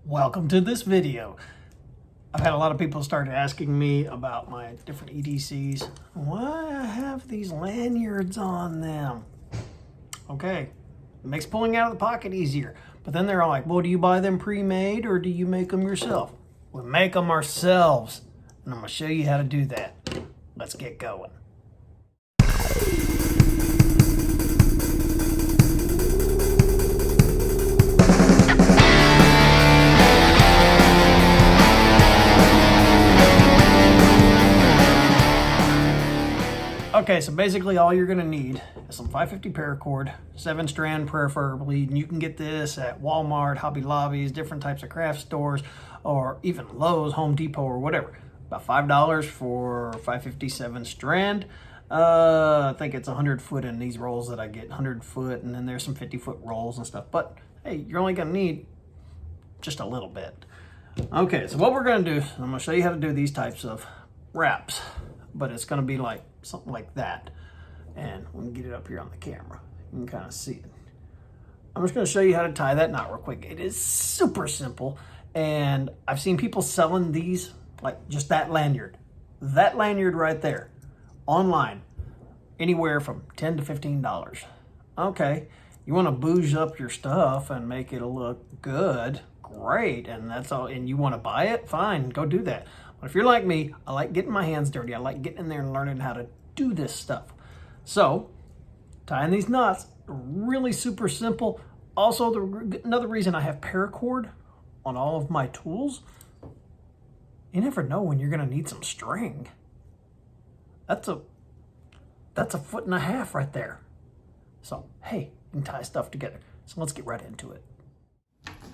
Welcome to this video. I've had a lot of people start asking me about my different EDCs. Why I have these lanyards on them. Okay, it makes pulling out of the pocket easier. But then they're all like, well, do you buy them pre-made or do you make them yourself? We make them ourselves. And I'm gonna show you how to do that. Let's get going. Okay, so basically all you're gonna need is some 550 paracord, 7-strand preferably, and you can get this at Walmart, Hobby Lobbies, different types of craft stores, or even Lowe's, Home Depot, or whatever. About $5 for 557 strand. I think it's 100 foot in these rolls that I get, 100 foot, and then there's some 50-foot rolls and stuff. But hey, you're only gonna need just a little bit. Okay, so what we're gonna do, I'm gonna show you how to do these types of wraps, but it's gonna be like something like that. And we can get it up here on the camera. You can kind of see it. I'm just gonna show you how to tie that knot real quick. It is super simple. And I've seen people selling these, like just that lanyard right there, online, anywhere from $10 to $15. Okay, you wanna bouge up your stuff and make it look good, great, and that's all, and you wanna buy it, fine, go do that. But if you're like me, I like getting my hands dirty. I like getting in there and learning how to do this stuff. So, tying these knots, really super simple. Also, another reason I have paracord on all of my tools, you never know when you're gonna need some string. That's a 1.5 foot right there. So, hey, you can tie stuff together. So let's get right into it.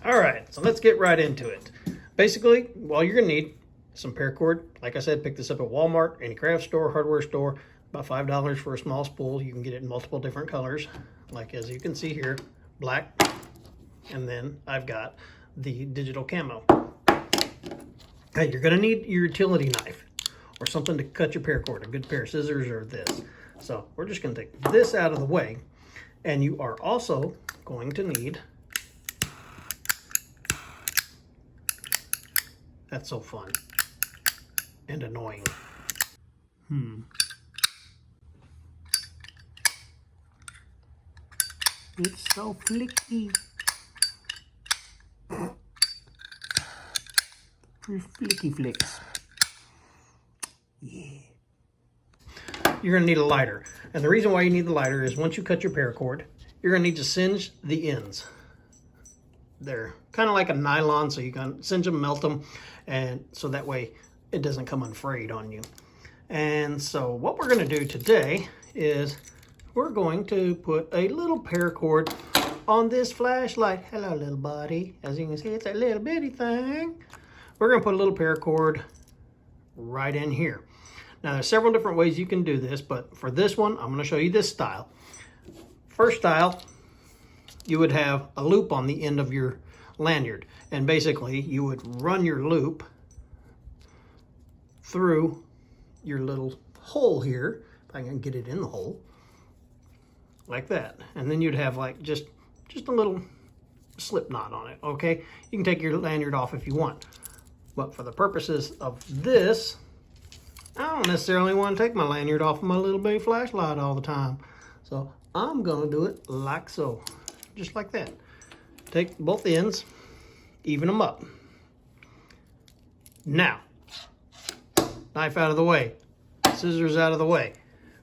All right, so let's get right into it. Basically, all you're gonna need some paracord. Like I said, pick this up at Walmart, any craft store, hardware store, about $5 for a small spool. You can get it in multiple different colors, like as you can see here, black, and then I've got the digital camo. Hey, you're gonna need your utility knife or something to cut your paracord, a good pair of scissors or this. So we're just gonna take this out of the way, and you are also going to need, that's so fun and annoying. It's so flicky. Flicky flicks. Yeah. You're gonna need a lighter. And the reason why you need the lighter is once you cut your paracord, you're gonna need to singe the ends. They're kind of like a nylon, so you can singe them, melt them, and so that way it doesn't come unfrayed on you. And so what we're going to do today is we're going to put a little paracord on this flashlight. Hello, little buddy. As you can see, it's a little bitty thing. We're going to put a little paracord right in here. Now, there's several different ways you can do this, but for this one, I'm going to show you this style. First style, you would have a loop on the end of your lanyard, and basically you would run your loop through your little hole here, if I can get it in the hole, like that, and then you'd have like just a little slip knot on it. Okay, you can take your lanyard off if you want, but for the purposes of this, I don't necessarily want to take my lanyard off of my little bitty flashlight all the time, so I'm gonna do it like so. Just like that. Take both ends, even them up. Now, knife out of the way, scissors out of the way.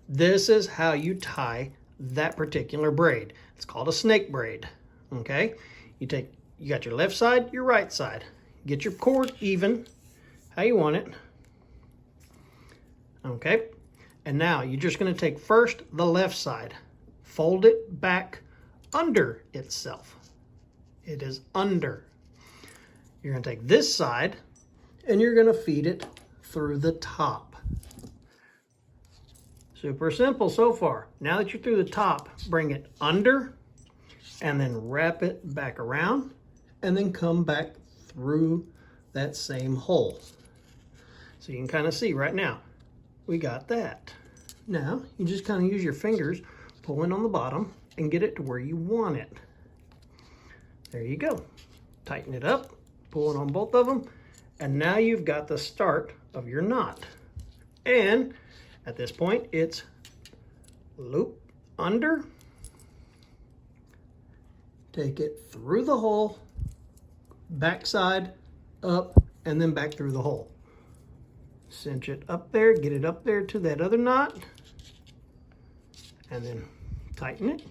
This is how you tie that particular braid. It's called a snake braid, okay? You got your left side, your right side. Get your cord even, how you want it. Okay, and now you're just gonna take first the left side, fold it back under itself. It is under. You're going to take this side and you're going to feed it through the top. Super simple so far. Now that you're through the top, bring it under and then wrap it back around and then come back through that same hole. So you can kind of see right now, we got that. Now you just kind of use your fingers, pull in on the bottom and get it to where you want it. There you go. Tighten it up Pull it on both of them, and now you've got the start of your knot. And at this point, it's loop under, take it through the hole, backside, up, and then back through the hole. Cinch it up there, get it up there to that other knot, and then tighten it.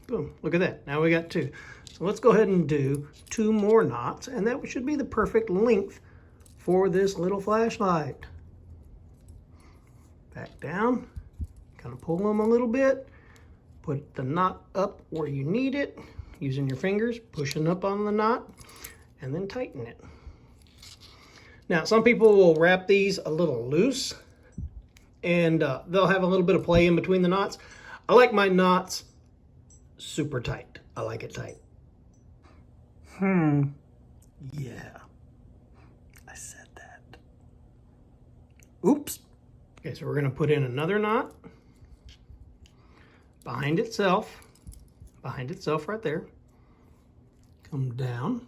Boom, look at that. Now we got two. So let's go ahead and do 2 more knots, and that should be the perfect length for this little flashlight. Back down, kind of pull them a little bit, put the knot up where you need it, using your fingers, pushing up on the knot, and then tighten it. Now, some people will wrap these a little loose, and they'll have a little bit of play in between the knots. I like my knots super tight. I like it tight. Yeah, I said that. Oops. Okay, so we're gonna put in another knot behind itself right there. Come down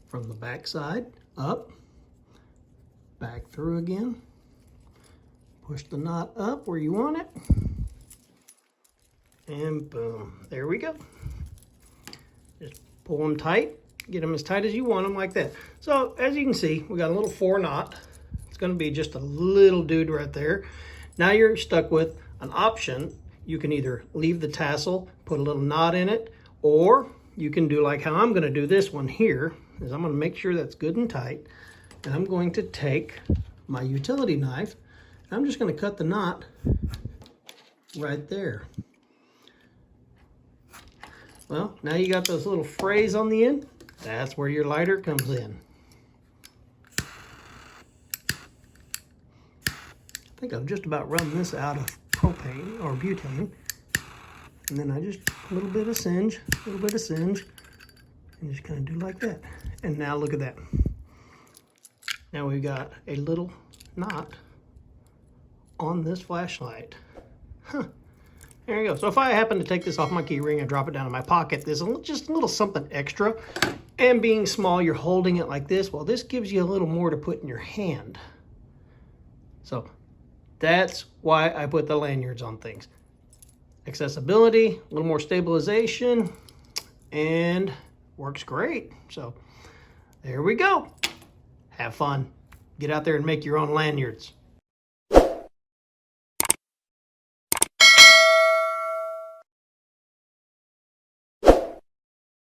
from the back side, up, back through again. Push the knot up where you want it. And boom, there we go. Just pull them tight, get them as tight as you want them, like that. So as you can see, we got a little 4 knot. It's gonna be just a little dude right there. Now you're stuck with an option. You can either leave the tassel, put a little knot in it, or you can do like how I'm gonna do this one here, is I'm gonna make sure that's good and tight. And I'm going to take my utility knife, and I'm just gonna cut the knot right there. Well, now you got those little frays on the end. That's where your lighter comes in. I think I've just about run this out of propane or butane. And then I just, a little bit of singe, and just kind of do like that. And now look at that. Now we've got a little knot on this flashlight. Huh. There you go. So if I happen to take this off my key ring and drop it down in my pocket, there's just a little something extra. And being small, you're holding it like this. Well, this gives you a little more to put in your hand. So that's why I put the lanyards on things. Accessibility, a little more stabilization, and works great. So there we go. Have fun. Get out there and make your own lanyards.